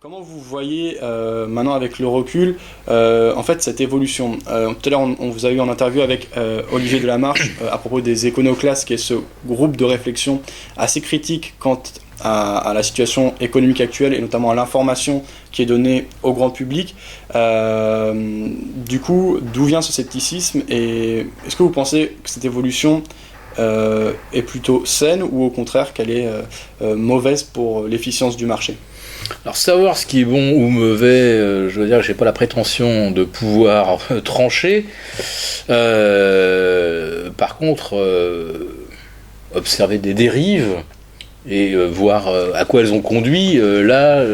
Comment vous voyez maintenant avec le recul en fait cette évolution tout à l'heure on vous a eu en interview avec Olivier Delamarche à propos des éconoclastes, qui est ce groupe de réflexion assez critique quant à la situation économique actuelle et notamment à l'information qui est donnée au grand public. Du coup, d'où vient ce scepticisme et est-ce que vous pensez que cette évolution est plutôt saine ou au contraire qu'elle est mauvaise pour l'efficience du marché? Alors savoir ce qui est bon ou mauvais, je veux dire que j'ai pas la prétention de pouvoir trancher. Par contre, observer des dérives et voir à quoi elles ont conduit, là,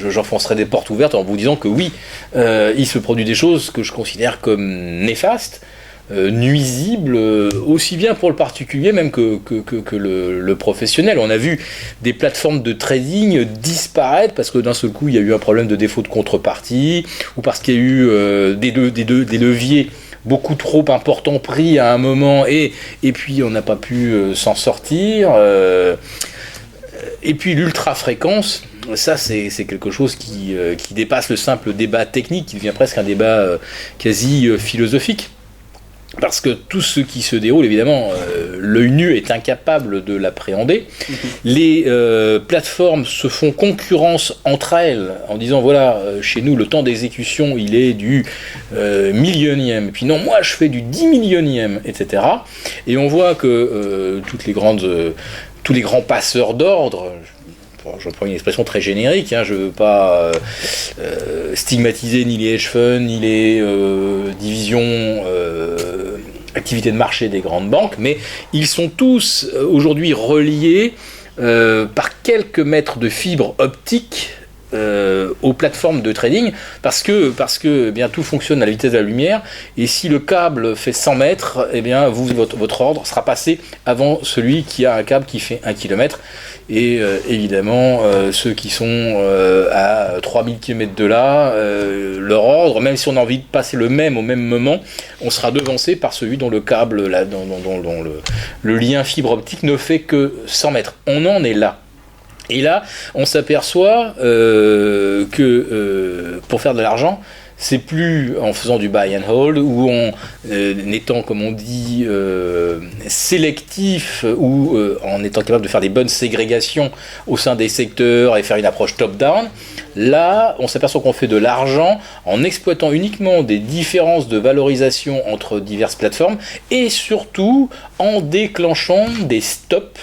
j'enfoncerai des portes ouvertes en vous disant que oui, il se produit des choses que je considère comme néfastes, nuisible aussi bien pour le particulier même que le professionnel. On a vu des plateformes de trading disparaître parce que d'un seul coup il y a eu un problème de défaut de contrepartie ou parce qu'il y a eu des leviers beaucoup trop importants pris à un moment et puis on n'a pas pu s'en sortir. Et puis l'ultra-fréquence, ça c'est quelque chose qui dépasse le simple débat technique, qui devient presque un débat quasi philosophique. Parce que tout ce qui se déroule, évidemment, l'œil nu est incapable de l'appréhender. Les plateformes se font concurrence entre elles en disant voilà, chez nous le temps d'exécution il est du millionième, et puis non, moi je fais du 10 millionième, etc. Et on voit que tous les grands passeurs d'ordre, je prends une expression très générique, je ne veux pas stigmatiser ni les hedge funds, ni les divisions activités de marché des grandes banques, mais ils sont tous aujourd'hui reliés par quelques mètres de fibres optiques aux plateformes de trading, parce que eh bien, tout fonctionne à la vitesse de la lumière, et si le câble fait 100 mètres, eh bien, votre ordre sera passé avant celui qui a un câble qui fait 1 km. Et évidemment, ceux qui sont à 3000 km de là, leur ordre, même si on a envie de passer le même au même moment, on sera devancé par celui dont le câble, dont le lien fibre optique ne fait que 100 mètres. On en est là. Et là, on s'aperçoit que pour faire de l'argent, c'est plus en faisant du buy and hold ou en étant, comme on dit, sélectif ou en étant capable de faire des bonnes ségrégations au sein des secteurs et faire une approche top-down. Là, on s'aperçoit qu'on fait de l'argent en exploitant uniquement des différences de valorisation entre diverses plateformes et surtout en déclenchant des stops.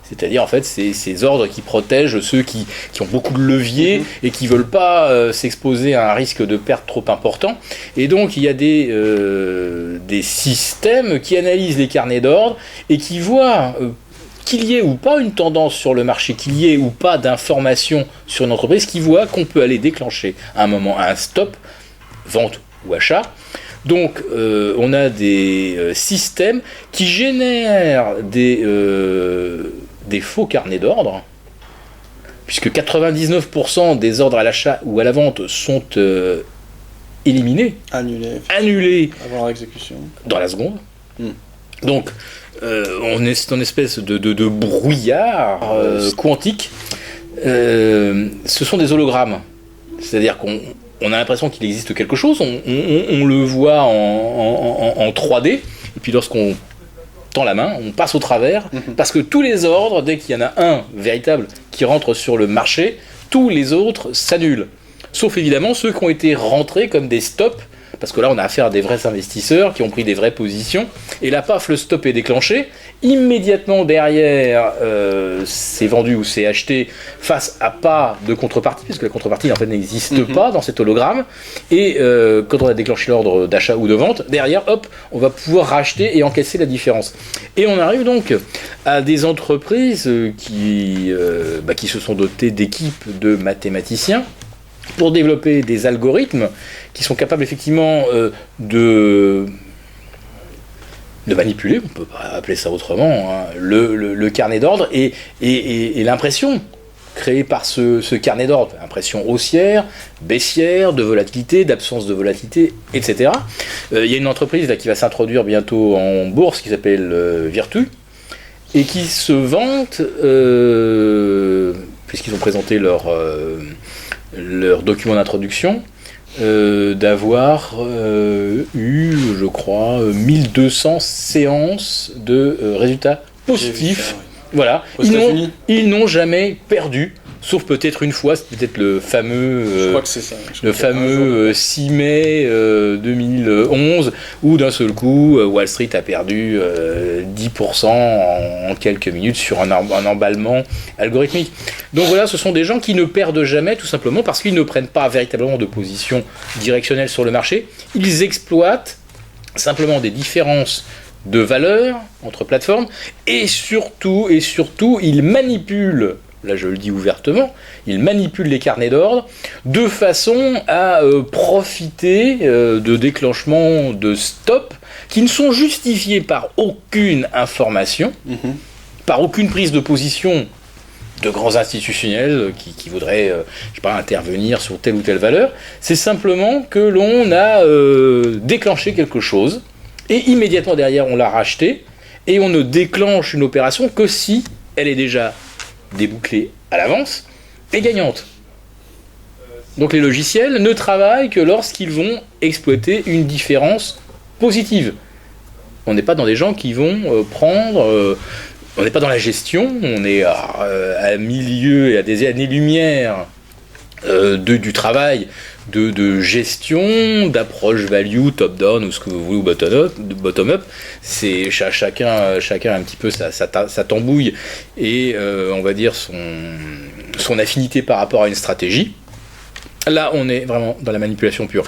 C'est-à-dire en fait ces ordres qui protègent ceux qui ont beaucoup de leviers et qui ne veulent pas s'exposer à un risque de perte trop important. Et donc il y a des systèmes qui analysent les carnets d'ordre et qui voient qu'il y ait ou pas une tendance sur le marché, qu'il y ait ou pas d'informations sur une entreprise, qui voient qu'on peut aller déclencher à un moment un stop, vente ou achat. Donc on a des systèmes qui génèrent des faux carnets d'ordre, puisque 99% des ordres à l'achat ou à la vente sont éliminés, annulés avant l'exécution, dans la seconde. Donc on est dans une espèce de brouillard quantique. Ce sont des hologrammes, c'est-à-dire qu'on a l'impression qu'il existe quelque chose, on le voit en 3D, et puis lorsqu'on tend la main, on passe au travers, parce que tous les ordres, dès qu'il y en a un véritable qui rentre sur le marché, tous les autres s'annulent. Sauf évidemment ceux qui ont été rentrés comme des stops, parce que là on a affaire à des vrais investisseurs qui ont pris des vraies positions, et là paf, le stop est déclenché, immédiatement derrière c'est vendu ou c'est acheté face à pas de contrepartie, puisque la contrepartie en fait n'existe pas dans cet hologramme, et quand on a déclenché l'ordre d'achat ou de vente, derrière hop, on va pouvoir racheter et encaisser la différence. Et on arrive donc à des entreprises qui se sont dotées d'équipes de mathématiciens pour développer des algorithmes qui sont capables effectivement de manipuler, on peut pas appeler ça autrement, le carnet d'ordre et l'impression créée par ce carnet d'ordre, impression haussière, baissière, de volatilité, d'absence de volatilité, etc. Il y a une entreprise là, qui va s'introduire bientôt en bourse qui s'appelle Virtu et qui se vante, puisqu'ils ont présenté leur document d'introduction, d'avoir eu, je crois, 1200 séances de résultats positifs. Voilà, ils n'ont jamais perdu, sauf peut-être une fois, c'est peut-être le fameux, je crois que c'est ça. le fameux 6 mai 2011, où d'un seul coup, Wall Street a perdu 10% en quelques minutes sur un emballement algorithmique. Donc voilà, ce sont des gens qui ne perdent jamais, tout simplement parce qu'ils ne prennent pas véritablement de position directionnelle sur le marché. Ils exploitent simplement des différences de valeur entre plateformes, et surtout, ils manipulent, là je le dis ouvertement, ils manipulent les carnets d'ordre de façon à profiter de déclenchements de stop qui ne sont justifiés par aucune information, par aucune prise de position de grands institutionnels qui voudraient, je sais pas, intervenir sur telle ou telle valeur. C'est simplement que l'on a déclenché quelque chose, et immédiatement derrière, on l'a racheté, et on ne déclenche une opération que si elle est déjà débouclée à l'avance et gagnante. Donc les logiciels ne travaillent que lorsqu'ils vont exploiter une différence positive. On n'est pas dans des gens qui vont prendre... on n'est pas dans la gestion, on est à milieu et à des années-lumière du travail de gestion, d'approche value, top-down ou ce que vous voulez, ou bottom-up. C'est chacun un petit peu sa tambouille et on va dire son affinité par rapport à une stratégie. Là, on est vraiment dans la manipulation pure.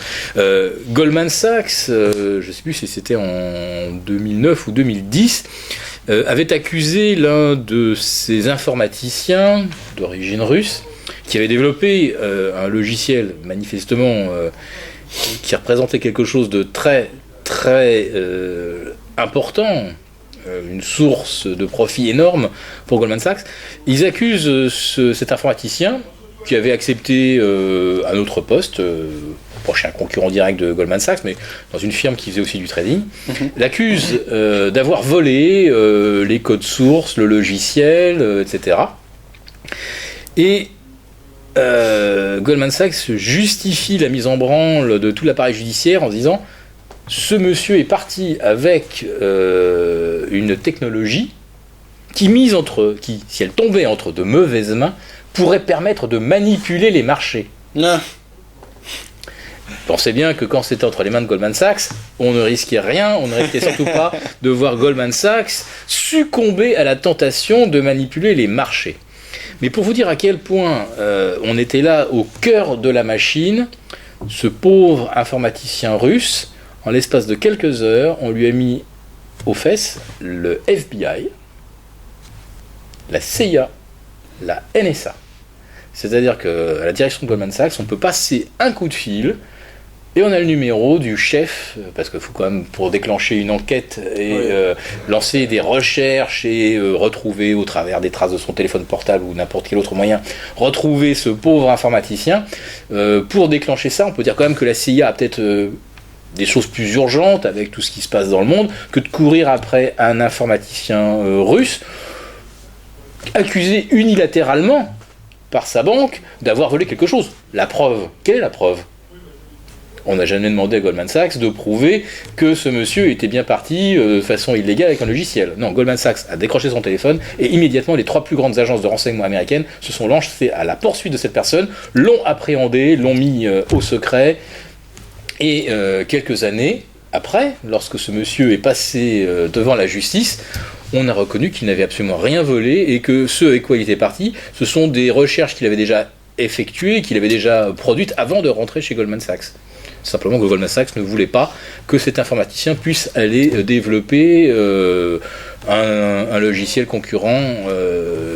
Goldman Sachs, je ne sais plus si c'était en 2009 ou 2010, avait accusé l'un de ses informaticiens d'origine russe qui avait développé un logiciel manifestement qui représentait quelque chose de très très important, une source de profit énorme pour Goldman Sachs. Ils accusent cet informaticien qui avait accepté un autre poste, prochain concurrent direct de Goldman Sachs, mais dans une firme qui faisait aussi du trading, l'accuse d'avoir volé les codes sources, le logiciel, etc. Et Goldman Sachs justifie la mise en branle de tout l'appareil judiciaire en disant « Ce monsieur est parti avec une technologie qui, si elle tombait entre de mauvaises mains, pourrait permettre de manipuler les marchés. » Pensez bien que quand c'était entre les mains de Goldman Sachs, on ne risquait rien, on ne risquait surtout pas de voir Goldman Sachs succomber à la tentation de manipuler les marchés. Mais pour vous dire à quel point on était là au cœur de la machine, ce pauvre informaticien russe, en l'espace de quelques heures, on lui a mis aux fesses le FBI, la CIA, la NSA. C'est-à-dire qu'à la direction de Goldman Sachs, on peut passer un coup de fil et on a le numéro du chef, parce qu'il faut quand même, pour déclencher une enquête et lancer des recherches et retrouver au travers des traces de son téléphone portable ou n'importe quel autre moyen, retrouver ce pauvre informaticien. Pour déclencher ça, on peut dire quand même que la CIA a peut-être des choses plus urgentes avec tout ce qui se passe dans le monde que de courir après un informaticien russe accusé unilatéralement par sa banque d'avoir volé quelque chose. La preuve, quelle est la preuve ? On n'a jamais demandé à Goldman Sachs de prouver que ce monsieur était bien parti de façon illégale avec un logiciel. Non, Goldman Sachs a décroché son téléphone et immédiatement les 3 plus grandes agences de renseignement américaines se sont lancées à la poursuite de cette personne, l'ont appréhendé, l'ont mis au secret. Et quelques années après, lorsque ce monsieur est passé devant la justice, on a reconnu qu'il n'avait absolument rien volé et que ce avec quoi il était parti, ce sont des recherches qu'il avait déjà effectuées, qu'il avait déjà produites avant de rentrer chez Goldman Sachs. Simplement que Goldman Sachs ne voulait pas que cet informaticien puisse aller développer un logiciel concurrent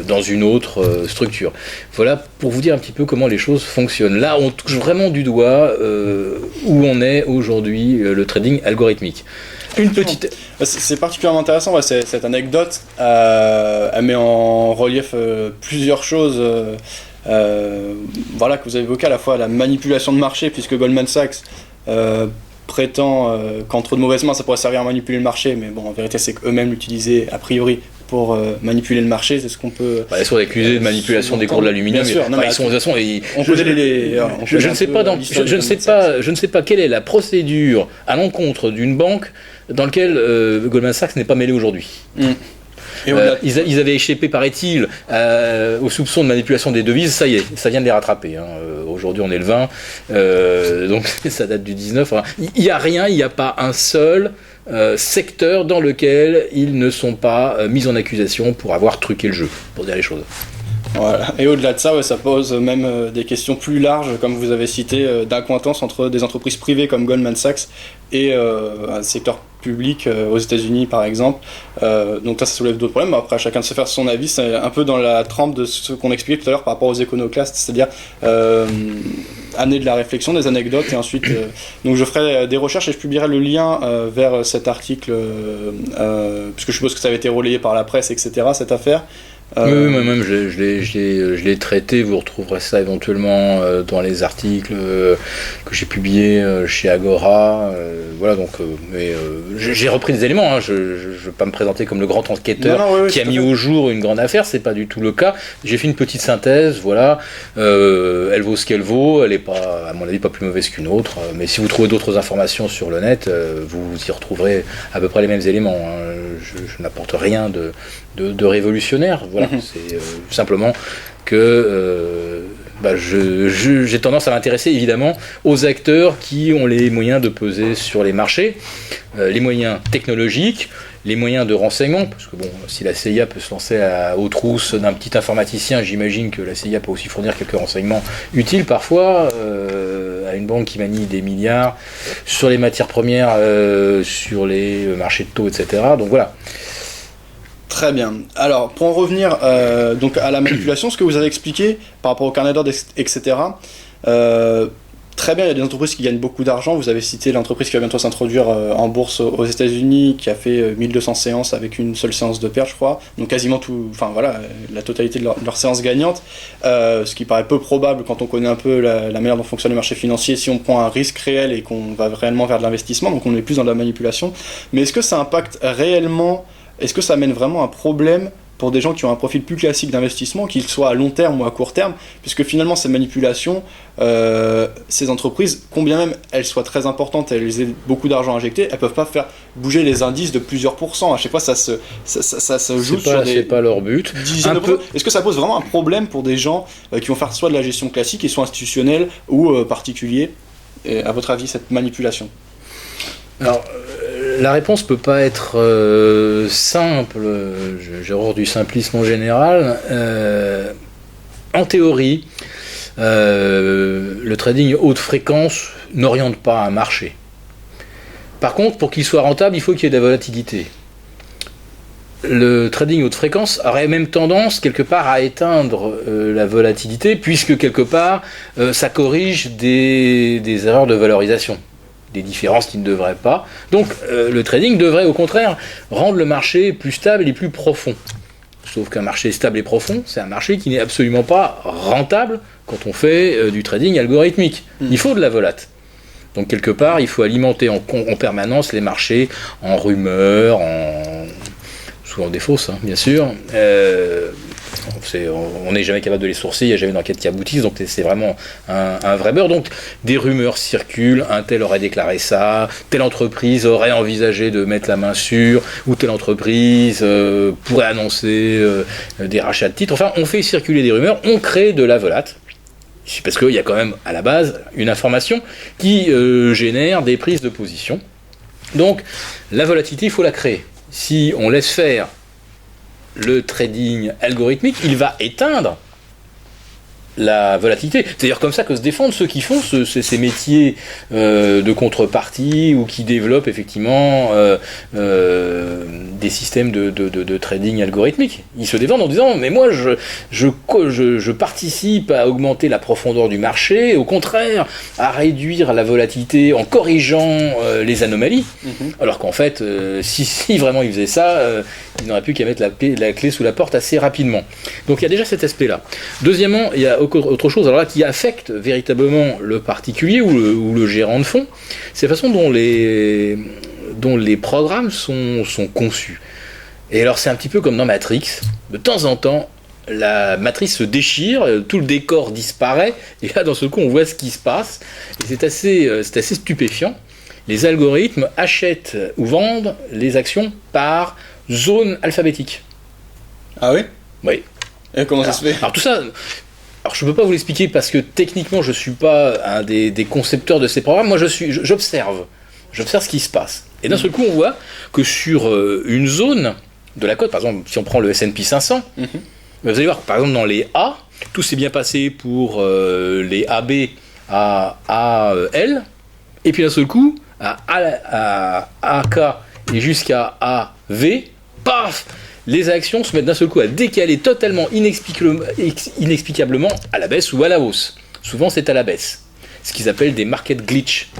dans une autre structure. Voilà pour vous dire un petit peu comment les choses fonctionnent. Là, on touche vraiment du doigt où on est aujourd'hui, le trading algorithmique. Une petite... C'est particulièrement intéressant, cette anecdote. Elle met en relief plusieurs choses que vous avez évoquées, à la fois la manipulation de marché, puisque Goldman Sachs prétend qu'en trop de mauvaises mains ça pourrait servir à manipuler le marché, mais bon, en vérité c'est qu'eux-mêmes l'utilisaient a priori pour manipuler le marché, c'est ce qu'on peut... Ils sont accusés de manipulation des cours de l'aluminium. Bien sûr, ils sont de toute façon... Je ne sais pas quelle est la procédure à l'encontre d'une banque dans laquelle Goldman Sachs n'est pas mêlé aujourd'hui. Ils avaient échappé, paraît-il, au soupçon de manipulation des devises. Ça y est, ça vient de les rattraper. Aujourd'hui, on est le 20, donc ça date du 19. Il n'y a rien, il n'y a pas un seul secteur dans lequel ils ne sont pas mis en accusation pour avoir truqué le jeu, pour dire les choses. Voilà. Et au-delà de ça, ça pose même des questions plus larges, comme vous avez cité, d'accointance entre des entreprises privées comme Goldman Sachs et un secteur public aux États-Unis, par exemple. Donc ça soulève d'autres problèmes. Après, chacun de se faire son avis. C'est un peu dans la trempe de ce qu'on expliquait tout à l'heure par rapport aux éconoclastes, c'est-à-dire amener de la réflexion, des anecdotes, et ensuite... donc je ferai des recherches et je publierai le lien vers cet article, puisque je suppose que ça avait été relayé par la presse, etc., cette affaire. Oui, moi-même je l'ai traité, vous retrouverez ça éventuellement dans les articles que j'ai publiés chez Agora. Voilà, donc j'ai repris des éléments, je ne veux pas me présenter comme le grand enquêteur qui a mis au jour une grande affaire, c'est pas du tout le cas. J'ai fait une petite synthèse, voilà, elle vaut ce qu'elle vaut, elle est pas, à mon avis, pas plus mauvaise qu'une autre, mais si vous trouvez d'autres informations sur le net, vous y retrouverez à peu près les mêmes éléments. Je n'apporte rien de révolutionnaire, voilà. C'est simplement que j'ai tendance à m'intéresser évidemment aux acteurs qui ont les moyens de peser sur les marchés, les moyens technologiques, les moyens de renseignement, parce que bon, si la CIA peut se lancer aux trousses d'un petit informaticien, j'imagine que la CIA peut aussi fournir quelques renseignements utiles parfois à une banque qui manie des milliards sur les matières premières, sur les marchés de taux, etc. Donc voilà. Très bien. Alors, pour en revenir donc à la manipulation, ce que vous avez expliqué par rapport au carnet d'ordre, etc., très bien, il y a des entreprises qui gagnent beaucoup d'argent. Vous avez cité l'entreprise qui va bientôt s'introduire en bourse aux États-Unis, qui a fait 1200 séances avec une seule séance de perte, je crois. Donc quasiment tout, enfin voilà, la totalité de leur séance gagnante. Ce qui paraît peu probable quand on connaît un peu la manière dont fonctionne le marché financier, si on prend un risque réel et qu'on va réellement vers de l'investissement, donc on est plus dans de la manipulation. Mais est-ce que ça impacte réellement, est-ce que ça amène vraiment un problème pour des gens qui ont un profil plus classique d'investissement, qu'ils soient à long terme ou à court terme, puisque finalement ces manipulations, ces entreprises, combien même elles soient très importantes, elles aient beaucoup d'argent injecté, elles peuvent pas faire bouger les indices de plusieurs pourcents. À chaque fois, ça se joue sur des... C'est pas leur but. Est-ce que ça pose vraiment un problème pour des gens qui vont faire soit de la gestion classique, et soit institutionnelle ou particulier, à votre avis, cette manipulation? Alors, la réponse peut pas être simple, j'ai horreur du simplisme en général. En théorie, le trading haute fréquence n'oriente pas un marché. Par contre, pour qu'il soit rentable, il faut qu'il y ait de la volatilité. Le trading haute fréquence aurait même tendance quelque part à éteindre la volatilité, puisque quelque part ça corrige des erreurs de valorisation, des différences qui ne devraient pas. Donc le trading devrait au contraire rendre le marché plus stable et plus profond. Sauf qu'un marché stable et profond, c'est un marché qui n'est absolument pas rentable quand on fait du trading algorithmique. Il faut de la volate. Donc quelque part, il faut alimenter en permanence les marchés en rumeurs, souvent des fausses, bien sûr. On n'est jamais capable de les sourcer, il n'y a jamais d'enquête qui aboutisse, donc c'est vraiment un vrai beurre. Donc des rumeurs circulent, un tel aurait déclaré ça, telle entreprise aurait envisagé de mettre la main sur, ou telle entreprise pourrait annoncer des rachats de titres. Enfin, on fait circuler des rumeurs, on crée de la volate. Parce qu'il y a quand même à la base une information qui génère des prises de position. Donc la volatilité, il faut la créer. Si on laisse faire le trading algorithmique, il va éteindre la volatilité. C'est d'ailleurs comme ça que se défendent ceux qui font ces métiers de contrepartie ou qui développent effectivement des systèmes de trading algorithmique. Ils se défendent en disant mais moi je participe à augmenter la profondeur du marché, au contraire à réduire la volatilité en corrigeant les anomalies. Alors qu'en fait si vraiment ils faisaient ça, ils n'auraient plus qu'à mettre la clé sous la porte assez rapidement. Donc il y a déjà cet aspect là. Deuxièmement, il y a autre chose alors là, qui affecte véritablement le particulier ou le gérant de fonds, c'est la façon dont les programmes sont conçus. Et alors c'est un petit peu comme dans Matrix, de temps en temps, la matrice se déchire, tout le décor disparaît, et là, dans ce coup, on voit ce qui se passe, et c'est assez stupéfiant. Les algorithmes achètent ou vendent les actions par zone alphabétique. Ah oui? Oui. Et comment ça se fait? Alors tout ça, alors je ne peux pas vous l'expliquer parce que techniquement, je ne suis pas un des concepteurs de ces programmes, moi j'observe ce qui se passe. Et d'un seul coup, on voit que sur une zone de la cote, par exemple, si on prend le S&P 500, vous allez voir, par exemple, dans les A, tout s'est bien passé pour les AB à AL, et puis d'un seul coup, à AK et jusqu'à AV, paf, les actions se mettent d'un seul coup à décaler totalement inexplicablement à la baisse ou à la hausse. Souvent, c'est à la baisse. Ce qu'ils appellent des market glitch.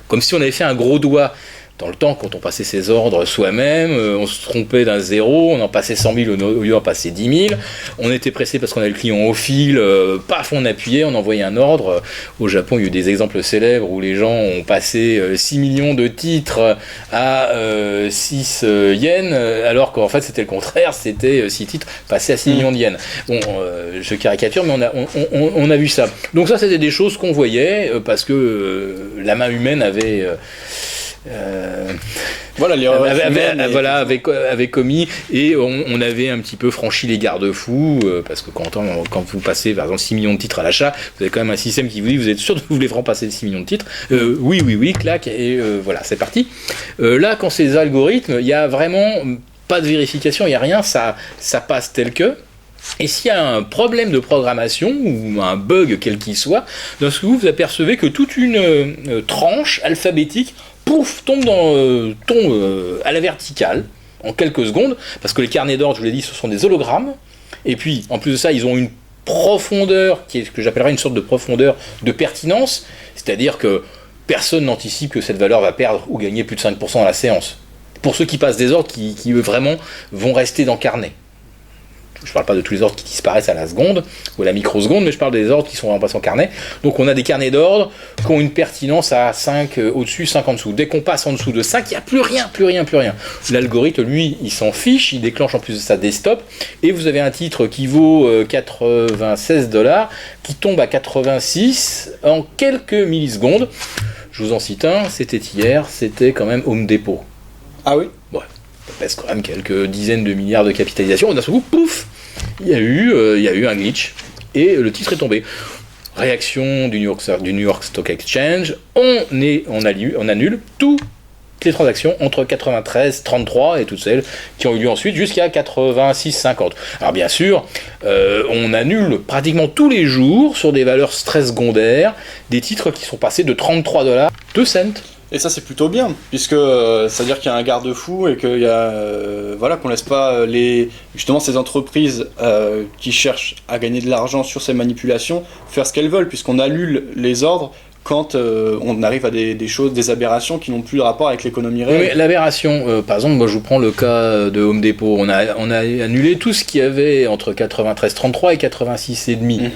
Comme si on avait fait un gros doigt. Dans le temps, quand on passait ses ordres soi-même, on se trompait d'un zéro, on en passait 100 000 au lieu d'en passer 10 000. On était pressé parce qu'on avait le client au fil, paf, on appuyait, on envoyait un ordre. Au Japon, il y a eu des exemples célèbres où les gens ont passé 6 millions de titres à 6 yens, alors qu'en fait c'était le contraire, c'était 6 titres passés à 6 millions de yens. Bon, je caricature, mais on a vu ça. Donc ça, c'était des choses qu'on voyait parce que la main humaine avait... avait commis, et on avait un petit peu franchi les garde-fous parce que quand vous passez par exemple 6 millions de titres à l'achat, vous avez quand même un système qui vous dit: vous êtes sûr que vous voulez vraiment passer les 6 millions de titres? Oui, clac, et voilà, c'est parti. Là, quand c'est des algorithmes, il n'y a vraiment pas de vérification, il n'y a rien, ça passe tel que. Et s'il y a un problème de programmation ou un bug quel qu'il soit, d'un coup vous apercevez que toute une tranche alphabétique, pouf, tombe à la verticale en quelques secondes, parce que les carnets d'ordre, je vous l'ai dit, ce sont des hologrammes, et puis en plus de ça, ils ont une profondeur qui est ce que j'appellerais une sorte de profondeur de pertinence, c'est-à-dire que personne n'anticipe que cette valeur va perdre ou gagner plus de 5% dans la séance. Pour ceux qui passent des ordres qui vraiment vont rester dans le carnet. Je ne parle pas de tous les ordres qui disparaissent à la seconde ou à la microseconde, mais je parle des ordres qui sont en passant carnet. Donc on a des carnets d'ordre qui ont une pertinence à 5 au-dessus, 5 en dessous. Dès qu'on passe en dessous de 5, il n'y a plus rien. L'algorithme, lui, il s'en fiche, il déclenche en plus de ça des stops, et vous avez un titre qui vaut 96 $, qui tombe à 86 en quelques millisecondes. Je vous en cite un, c'était hier, c'était quand même Home Depot. Ah oui? Ouais. Ça pèse quand même quelques dizaines de milliards de capitalisation, et d'un seul coup, pouf, il y a eu un glitch, et le titre est tombé. Réaction du New York Stock Exchange, on annule toutes les transactions entre 93,33 et toutes celles qui ont eu lieu ensuite jusqu'à 86,50. Alors bien sûr, on annule pratiquement tous les jours sur des valeurs très secondaires des titres qui sont passés de 33 $ 2 cents. Et ça, c'est plutôt bien, puisque ça veut dire qu'il y a un garde-fou et qu'il y a, qu'on laisse pas justement ces entreprises qui cherchent à gagner de l'argent sur ces manipulations faire ce qu'elles veulent, puisqu'on annule les ordres quand on arrive à des choses, des aberrations qui n'ont plus de rapport avec l'économie réelle. Oui, l'aberration, par exemple, moi je vous prends le cas de Home Depot, on a annulé tout ce qu'il y avait entre 93,33 et 86,5.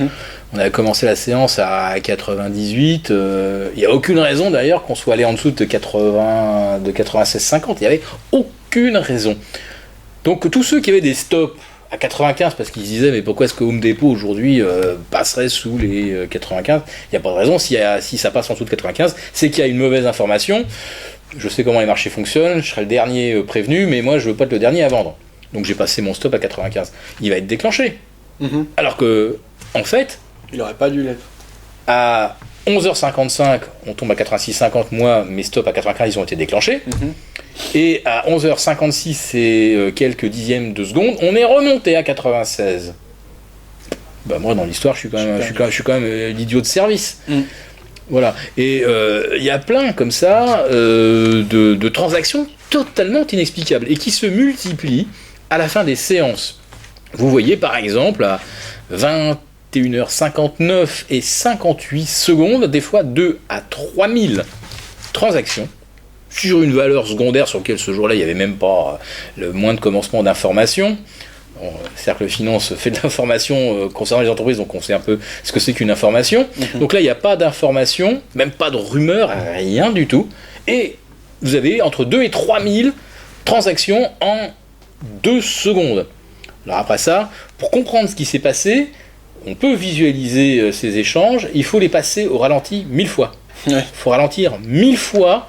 On a commencé la séance à 98, il n'y a aucune raison d'ailleurs qu'on soit allé en dessous de 96,50, il n'y avait aucune raison. Donc tous ceux qui avaient des stops à 95, parce qu'ils se disaient mais pourquoi est-ce que Home Depot aujourd'hui passerait sous les 95, il n'y a pas de raison. Si ça passe en dessous de 95, c'est qu'il y a une mauvaise information. Je sais comment les marchés fonctionnent, je serai le dernier prévenu, mais moi je veux pas être le dernier à vendre, donc j'ai passé mon stop à 95, il va être déclenché. Alors que en fait il n'aurait pas dû l'être. À 11h55 on tombe à 86,50, moi mes stops à 95 ils ont été déclenchés. Et à 11h56 et quelques dixièmes de seconde, on est remonté à 96. Bah moi dans l'histoire, je suis quand même l'idiot de service. Voilà. Et il y a plein comme ça de transactions totalement inexplicables et qui se multiplient à la fin des séances. Vous voyez par exemple à 21h59 et 58 secondes, des fois 2 à 3000 transactions sur une valeur secondaire sur laquelle ce jour-là il n'y avait même pas le moindre commencement d'information. Bon, Cercle Finance fait de l'information concernant les entreprises, donc on sait un peu ce que c'est qu'une information. Donc là il n'y a pas d'information, même pas de rumeur, rien du tout. Et vous avez entre 2 et 3000 transactions en 2 secondes. Alors après ça, pour comprendre ce qui s'est passé, on peut visualiser ces échanges, il faut les passer au ralenti 1000 fois. Il faut ralentir 1000 fois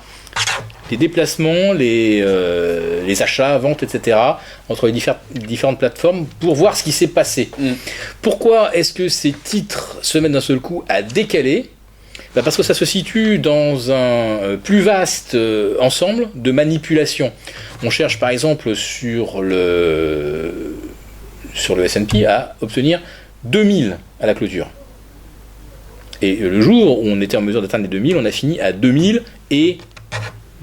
les déplacements, les achats, ventes, etc. entre les différentes plateformes pour voir ce qui s'est passé. Pourquoi est-ce que ces titres se mettent d'un seul coup à décaler ? Parce que ça se situe dans un plus vaste ensemble de manipulations. On cherche par exemple sur le S&P à obtenir 2000 à la clôture. Et le jour où on était en mesure d'atteindre les 2000, on a fini à 2000 et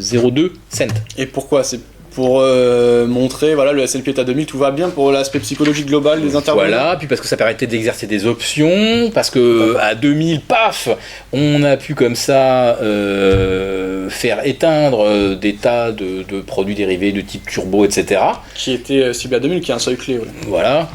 0,2 cents. Et pourquoi ? C'est pour montrer, voilà, le S&P est à 2000, tout va bien, pour l'aspect psychologique global des intervenants. Voilà, puis parce que ça permettait d'exercer des options, parce que à 2000, paf, on a pu comme ça faire éteindre des tas de produits dérivés de type turbo, etc. Qui était ciblé à 2000, qui est un seuil clé. Ouais. Voilà.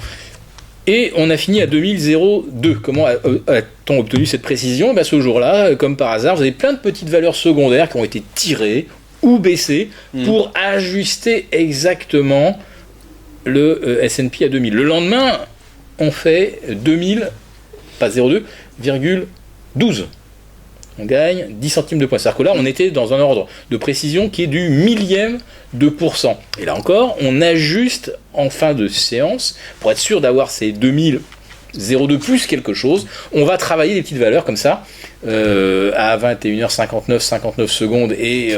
Et on a fini à 2002. Comment a-t-on obtenu cette précision ? Ce jour-là, comme par hasard, vous avez plein de petites valeurs secondaires qui ont été tirées ou baissées pour ajuster exactement le S&P à 2000. Le lendemain, on fait 2000, pas 0,2,12. On gagne 10 centimes de point. C'est-à-dire que là, on était dans un ordre de précision qui est du millième de %. Et là encore, on ajuste en fin de séance pour être sûr d'avoir ces 2000, 0,2 plus quelque chose. On va travailler des petites valeurs comme ça à 21h59, 59 secondes et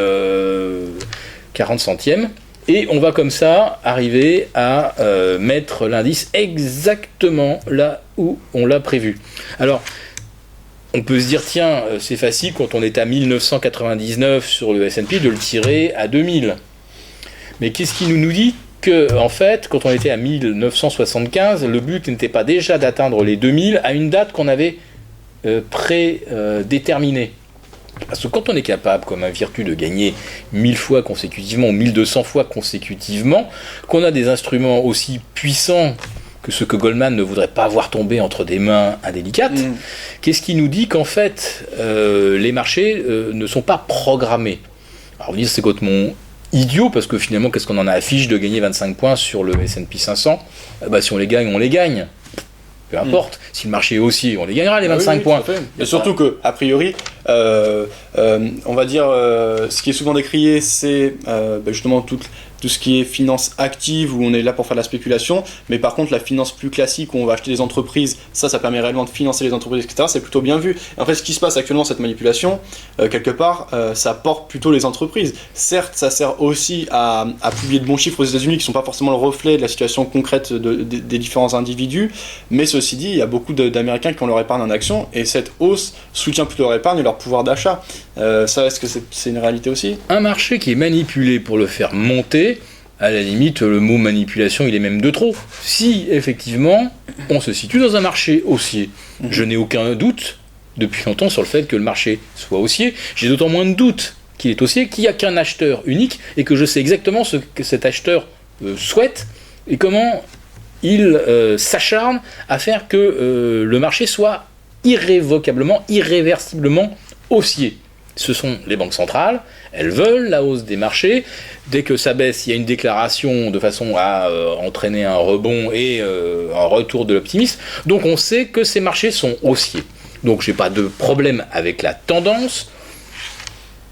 40 centièmes. Et on va comme ça arriver à mettre l'indice exactement là où on l'a prévu. Alors, on peut se dire, tiens, c'est facile quand on est à 1999 sur le S&P de le tirer à 2000. Mais qu'est-ce qui nous dit que, en fait, quand on était à 1975, le but n'était pas déjà d'atteindre les 2000 à une date qu'on avait prédéterminée. Parce que quand on est capable, comme un vertu, de gagner 1000 fois consécutivement ou 1200 fois consécutivement, qu'on a des instruments aussi puissants que ce que Goldman ne voudrait pas voir tomber entre des mains indélicates, qu'est-ce qui nous dit qu'en fait, les marchés ne sont pas programmés ? Alors vous dites, c'est complètement idiot, parce que finalement, qu'est-ce qu'on en a affiche de gagner 25 points sur le S&P 500 ? Si on les gagne, on les gagne. Peu importe, si le marché est haussier, on les gagnera les 25 points. Et surtout que, a priori, on va dire, ce qui est souvent décrié, c'est justement tout ce qui est finance active, où on est là pour faire de la spéculation, mais par contre la finance plus classique, où on va acheter des entreprises, ça permet réellement de financer les entreprises, etc., c'est plutôt bien vu. Et en fait, ce qui se passe actuellement, cette manipulation, quelque part, ça porte plutôt les entreprises. Certes, ça sert aussi à publier de bons chiffres aux États-Unis, qui ne sont pas forcément le reflet de la situation concrète des différents individus, mais ceci dit, il y a beaucoup d'Américains qui ont leur épargne en action, et cette hausse soutient plutôt leur épargne et leur pouvoir d'achat. Ça, est-ce que c'est une réalité aussi ? Un marché qui est manipulé pour le faire monter, à la limite, le mot manipulation, il est même de trop. Si, effectivement, on se situe dans un marché haussier, je n'ai aucun doute, depuis longtemps, sur le fait que le marché soit haussier. J'ai d'autant moins de doute qu'il est haussier qu'il n'y a qu'un acheteur unique, et que je sais exactement ce que cet acheteur souhaite, et comment il s'acharne à faire que le marché soit irrévocablement, irréversiblement haussier. Ce sont les banques centrales, elles veulent la hausse des marchés. Dès que ça baisse, il y a une déclaration de façon à entraîner un rebond et un retour de l'optimisme. Donc on sait que ces marchés sont haussiers. Donc j'ai pas de problème avec la tendance.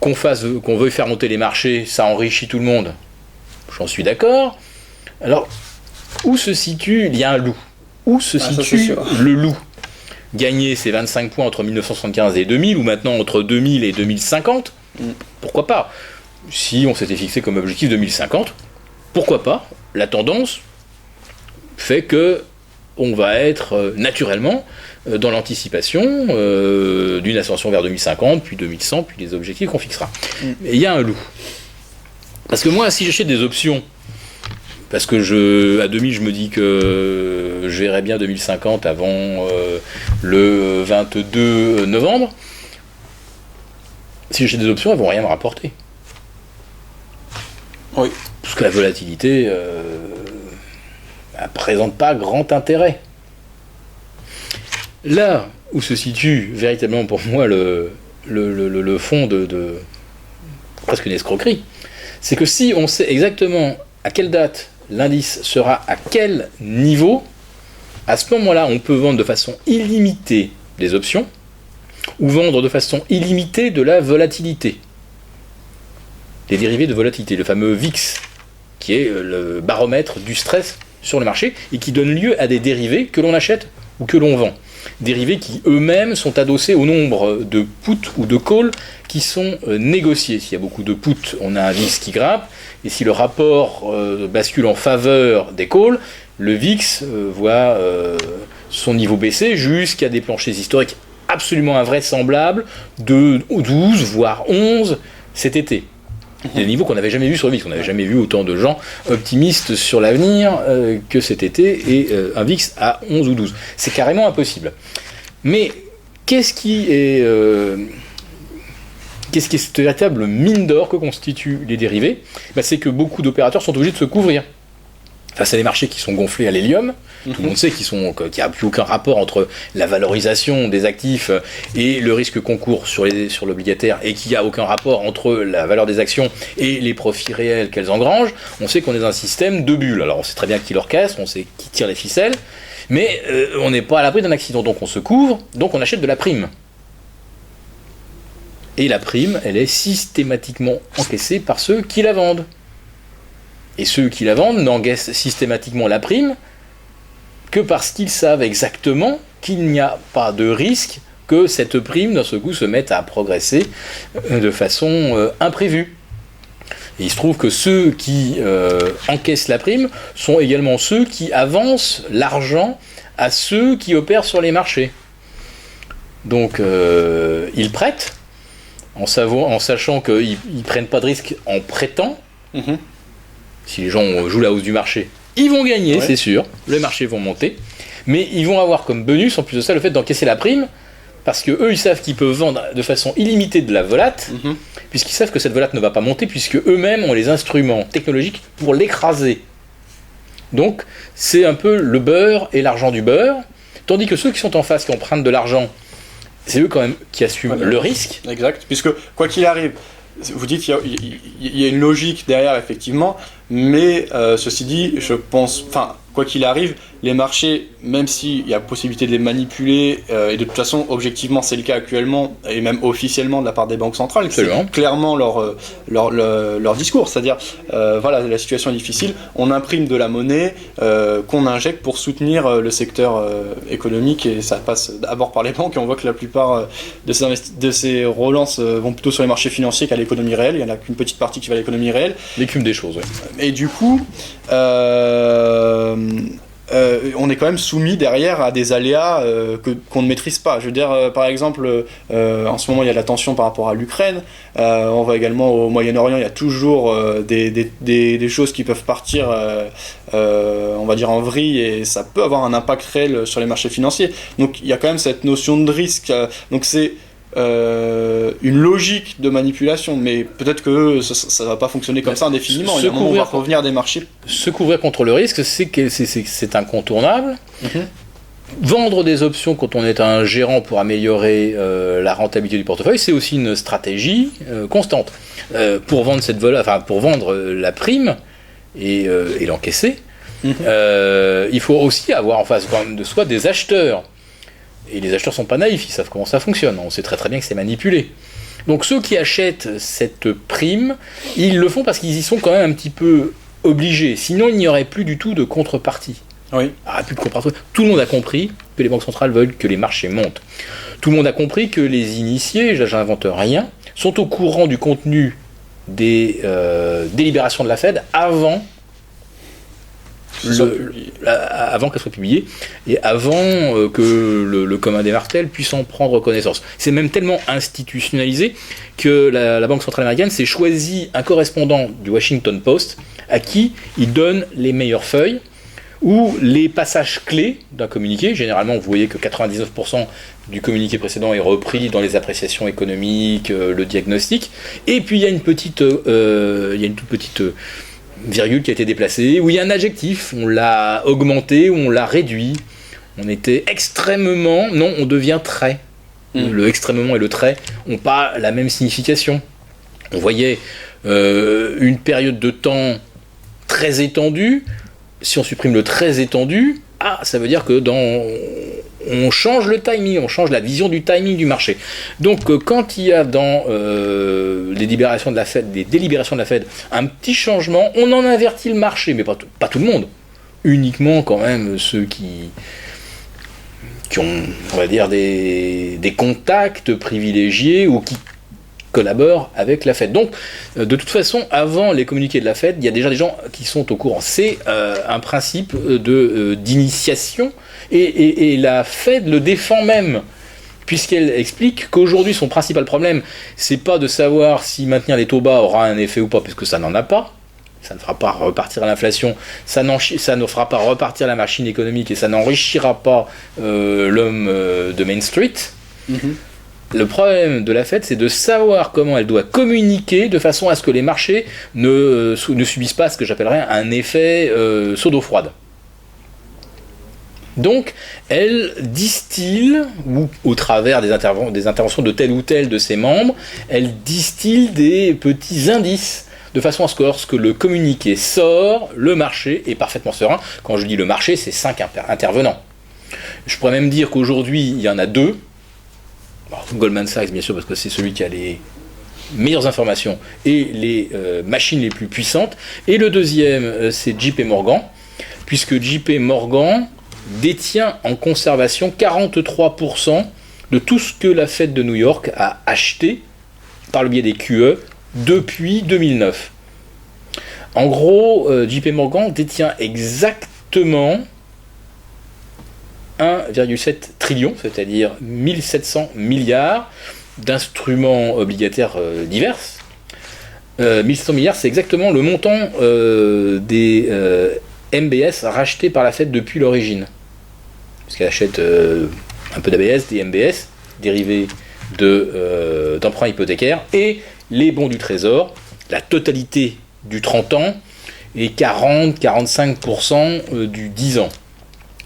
Qu'on veuille faire monter les marchés, ça enrichit tout le monde. J'en suis d'accord. Alors, où se situe, il y a un loup. Où se situe le loup ? Gagner ces 25 points entre 1975 et 2000, ou maintenant entre 2000 et 2050, pourquoi pas ? Si on s'était fixé comme objectif 2050, pourquoi pas ? La tendance fait que on va être naturellement dans l'anticipation d'une ascension vers 2050, puis 2100, puis les objectifs qu'on fixera. Mais il y a un loup. Parce que moi, si j'achète des options, parce que à 2000, je me dis que je verrai bien 2050 avant le 22 novembre. Si j'ai des options, elles vont rien me rapporter. Oui. Parce que la volatilité ne présente pas grand intérêt. Là où se situe véritablement pour moi le fond de presque une escroquerie, c'est que si on sait exactement à quelle date l'indice sera à quel niveau, à ce moment-là, on peut vendre de façon illimitée des options ou vendre de façon illimitée de la volatilité. Les dérivés de volatilité, le fameux VIX, qui est le baromètre du stress sur le marché et qui donne lieu à des dérivés que l'on achète ou que l'on vend. Dérivés qui eux-mêmes sont adossés au nombre de puts ou de calls qui sont négociés. S'il y a beaucoup de puts, on a un VIX qui grimpe, et si le rapport bascule en faveur des calls, le VIX voit son niveau baisser jusqu'à des planchers historiques absolument invraisemblables de 12 voire 11 cet été. Des niveaux qu'on n'avait jamais vus sur le VIX. On n'avait jamais vu autant de gens optimistes sur l'avenir que cet été, et un VIX à 11 ou 12. C'est carrément impossible. Mais qu'est-ce qui est cette véritable mine d'or que constituent les dérivés ? C'est que beaucoup d'opérateurs sont obligés de se couvrir face à des marchés qui sont gonflés à l'hélium. Tout le monde sait qu'il n'y a plus aucun rapport entre la valorisation des actifs et le risque concours sur l'obligataire, et qu'il n'y a aucun rapport entre la valeur des actions et les profits réels qu'elles engrangent. On sait qu'on est dans un système de bulles. Alors on sait très bien qui l'orchestre, on sait qui tire les ficelles, mais on n'est pas à l'abri d'un accident. Donc on se couvre, donc on achète de la prime. Et la prime, elle est systématiquement encaissée par ceux qui la vendent. Et ceux qui la vendent n'encaissent systématiquement la prime que parce qu'ils savent exactement qu'il n'y a pas de risque que cette prime, d'un seul coup, se mette à progresser de façon imprévue. Et il se trouve que ceux qui encaissent la prime sont également ceux qui avancent l'argent à ceux qui opèrent sur les marchés. Donc, ils prêtent, en sachant qu'ils ne prennent pas de risque en prêtant. Si les gens jouent la hausse du marché, ils vont gagner, c'est sûr, les marchés vont monter, mais ils vont avoir comme bonus, en plus de ça, le fait d'encaisser la prime, parce que eux, ils savent qu'ils peuvent vendre de façon illimitée de la volate, puisqu'ils savent que cette volate ne va pas monter, puisque eux-mêmes ont les instruments technologiques pour l'écraser. Donc, c'est un peu le beurre et l'argent du beurre, tandis que ceux qui sont en face, qui empruntent de l'argent, c'est eux quand même qui assument le risque. Exact, puisque quoi qu'il arrive, vous dites qu'il y a une logique derrière, effectivement, mais ceci dit, je pense, quoi qu'il arrive, les marchés, même s'il y a possibilité de les manipuler, et de toute façon, objectivement, c'est le cas actuellement, et même officiellement de la part des banques centrales, c'est clairement leur discours, c'est-à-dire, voilà, la situation est difficile, on imprime de la monnaie qu'on injecte pour soutenir le secteur économique, et ça passe d'abord par les banques, et on voit que la plupart de ces relances vont plutôt sur les marchés financiers qu'à l'économie réelle, il n'y en a qu'une petite partie qui va à l'économie réelle. L'écume des choses, oui. Et du coup, on est quand même soumis derrière à des aléas qu'on ne maîtrise pas. Je veux dire, par exemple, en ce moment il y a de la tension par rapport à l'Ukraine, on voit également au Moyen-Orient, il y a toujours des choses qui peuvent partir, on va dire en vrille, et ça peut avoir un impact réel sur les marchés financiers. Donc il y a quand même cette notion de risque, donc c'est une logique de manipulation, mais peut-être que ça va pas fonctionner comme ça indéfiniment. Il y a un moment où on va revenir des marchés. Se couvrir contre le risque, c'est incontournable. Vendre des options quand on est un gérant pour améliorer la rentabilité du portefeuille, c'est aussi une stratégie constante. Pour vendre la prime et l'encaisser, il faut aussi avoir en face de soi des acheteurs. Et les acheteurs sont pas naïfs, ils savent comment ça fonctionne. On sait très très bien que c'est manipulé. Donc ceux qui achètent cette prime, ils le font parce qu'ils y sont quand même un petit peu obligés. Sinon, il n'y aurait plus du tout de contrepartie. Oui. Plus de contrepartie. Tout le monde a compris que les banques centrales veulent que les marchés montent. Tout le monde a compris que les initiés, j'invente rien, sont au courant du contenu des délibérations de la Fed avant qu'elle soit publiée et avant que le commun des mortels puisse en prendre connaissance. C'est même tellement institutionnalisé que la Banque centrale américaine s'est choisi un correspondant du Washington Post à qui il donne les meilleures feuilles ou les passages clés d'un communiqué. Généralement, vous voyez que 99% du communiqué précédent est repris dans les appréciations économiques, le diagnostic, et puis il y a une toute petite virgule qui a été déplacée, où il y a un adjectif, on l'a augmenté ou on l'a réduit. On était extrêmement... Non, on devient très. Le extrêmement et le très n'ont pas la même signification. On voyait une période de temps très étendu, si on supprime le très étendu, ça veut dire que on change le timing, on change la vision du timing du marché. Donc quand il y a dans les délibérations de la Fed un petit changement, on en avertit le marché, mais pas tout le monde. Uniquement quand même ceux qui ont, on va dire, des contacts privilégiés ou qui collaborent avec la Fed. Donc, de toute façon, avant les communiqués de la Fed, il y a déjà des gens qui sont au courant. C'est un principe d'initiation, et la Fed le défend même, puisqu'elle explique qu'aujourd'hui, son principal problème, c'est pas de savoir si maintenir les taux bas aura un effet ou pas, puisque ça n'en a pas. Ça ne fera pas repartir l'inflation, ça ne fera pas repartir la machine économique, et ça n'enrichira pas l'homme de Main Street. Mm-hmm. Le problème de la Fed, c'est de savoir comment elle doit communiquer de façon à ce que les marchés ne subissent pas ce que j'appellerais un effet seau d'eau froide. Donc, elle distille, ou au travers des interventions de tel ou tel de ses membres, elle distille des petits indices, de façon à ce que lorsque le communiqué sort, le marché est parfaitement serein. Quand je dis le marché, c'est 5 intervenants. Je pourrais même dire qu'aujourd'hui, il y en a 2. Alors, Goldman Sachs, bien sûr, parce que c'est celui qui a les meilleures informations et les machines les plus puissantes. Et le deuxième, c'est JP Morgan, puisque JP Morgan détient en conservation 43% de tout ce que la Fed de New York a acheté par le biais des QE depuis 2009. En gros, JP Morgan détient exactement 1,7 trillion, c'est-à-dire 1700 milliards d'instruments obligataires divers. 1700 milliards, c'est exactement le montant des MBS rachetés par la Fed depuis l'origine. Parce qu'elle achète un peu d'ABS, des MBS, dérivés d'emprunts hypothécaires, et les bons du Trésor, la totalité du 30 ans, et 40-45% du 10 ans.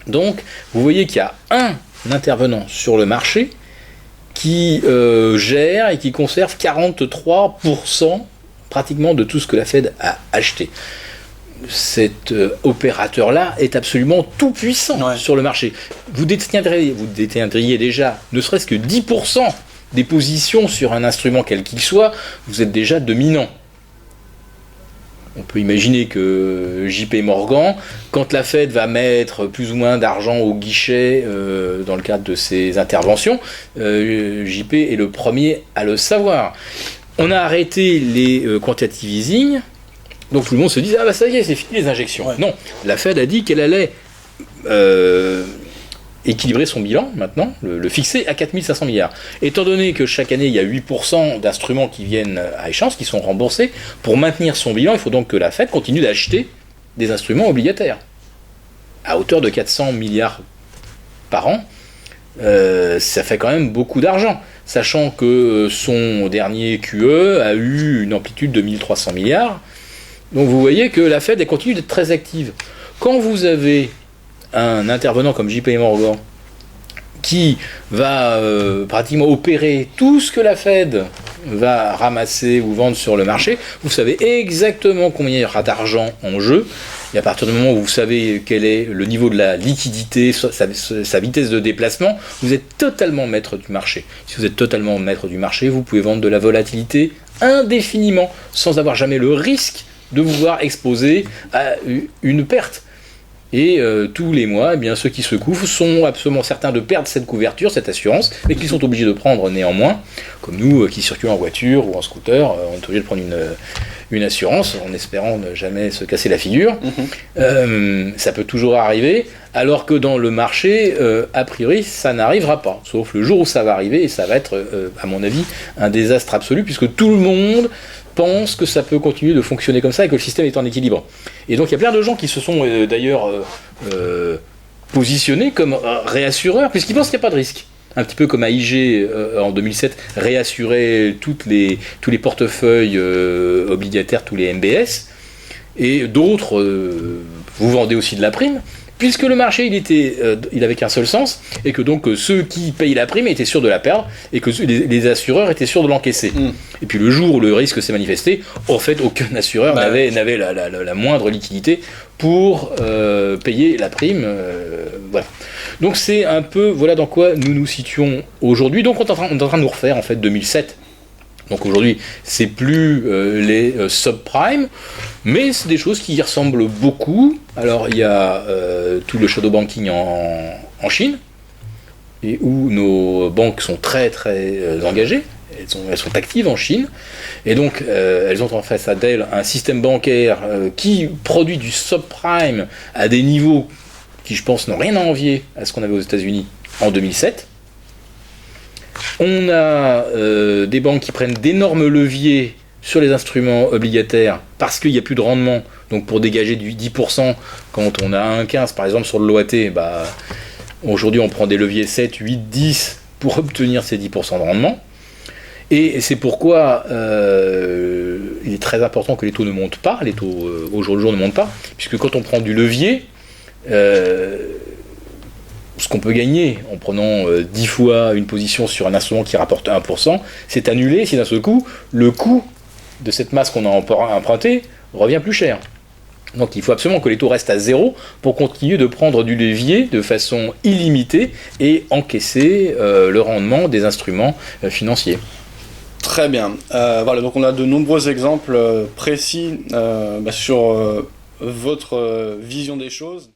Donc, vous voyez qu'il y a un intervenant sur le marché qui gère et qui conserve 43% pratiquement de tout ce que la Fed a acheté. Cet opérateur-là est absolument tout puissant sur le marché. Vous détiendriez déjà ne serait-ce que 10% des positions sur un instrument quel qu'il soit, vous êtes déjà dominant. On peut imaginer que JP Morgan, quand la Fed va mettre plus ou moins d'argent au guichet dans le cadre de ses interventions, JP est le premier à le savoir. On a arrêté les quantitative easing, donc tout le monde se dit « Ah bah ça y est, c'est fini les injections ». Non, la Fed a dit qu'elle allait équilibrer son bilan maintenant, le fixer à 4500 milliards. Étant donné que chaque année, il y a 8% d'instruments qui viennent à échéance, qui sont remboursés, pour maintenir son bilan, il faut donc que la Fed continue d'acheter des instruments obligataires à hauteur de 400 milliards par an. Ça fait quand même beaucoup d'argent, sachant que son dernier QE a eu une amplitude de 1300 milliards. Donc vous voyez que la Fed continue d'être très active. Quand vous avez un intervenant comme JP Morgan qui va pratiquement opérer tout ce que la Fed va ramasser ou vendre sur le marché, vous savez exactement combien il y aura d'argent en jeu, et à partir du moment où vous savez quel est le niveau de la liquidité, sa vitesse de déplacement, vous êtes totalement maître du marché. Si vous êtes totalement maître du marché, vous pouvez vendre de la volatilité indéfiniment, sans avoir jamais le risque de vous voir exposé à une perte. Et tous les mois, eh bien, ceux qui se couvrent sont absolument certains de perdre cette couverture, cette assurance, mais qu'ils sont obligés de prendre néanmoins, comme nous qui circulons en voiture ou en scooter, on est obligé de prendre une assurance en espérant ne jamais se casser la figure. Ça peut toujours arriver, alors que dans le marché, a priori, ça n'arrivera pas, sauf le jour où ça va arriver, et ça va être, à mon avis, un désastre absolu, puisque tout le monde pense que ça peut continuer de fonctionner comme ça et que le système est en équilibre. Et donc il y a plein de gens qui se sont d'ailleurs positionnés comme réassureurs, puisqu'ils pensent qu'il n'y a pas de risque. Un petit peu comme AIG en 2007 réassurait tous les portefeuilles obligataires, tous les MBS, et d'autres, vous vendez aussi de la prime, puisque le marché il avait qu'un seul sens, et que donc ceux qui payent la prime étaient sûrs de la perdre, et que les assureurs étaient sûrs de l'encaisser. Et puis le jour où le risque s'est manifesté, en fait aucun assureur n'avait la moindre liquidité pour payer la prime. Voilà. Donc c'est un peu, voilà dans quoi nous nous situons aujourd'hui. Donc on est en train de nous refaire en fait 2007. Donc aujourd'hui, c'est plus les subprimes, mais c'est des choses qui y ressemblent beaucoup. Alors il y a tout le shadow banking en Chine, et où nos banques sont très très engagées. Elles sont actives en Chine, et donc elles ont en face d'elles un système bancaire qui produit du subprime à des niveaux qui, je pense, n'ont rien à envier à ce qu'on avait aux États-Unis en 2007. On a des banques qui prennent d'énormes leviers sur les instruments obligataires parce qu'il n'y a plus de rendement. Donc pour dégager du 10%, quand on a 1,15 par exemple sur le l'OAT, aujourd'hui on prend des leviers 7, 8, 10 pour obtenir ces 10% de rendement. Et c'est pourquoi il est très important que les taux ne montent pas, les taux au jour le jour ne montent pas, puisque quand on prend du levier, ce qu'on peut gagner en prenant 10 fois une position sur un instrument qui rapporte 1%, c'est annulé si d'un seul coup, le coût de cette masse qu'on a empruntée revient plus cher. Donc il faut absolument que les taux restent à zéro pour continuer de prendre du levier de façon illimitée et encaisser le rendement des instruments financiers. Très bien. Voilà, donc on a de nombreux exemples précis sur votre vision des choses.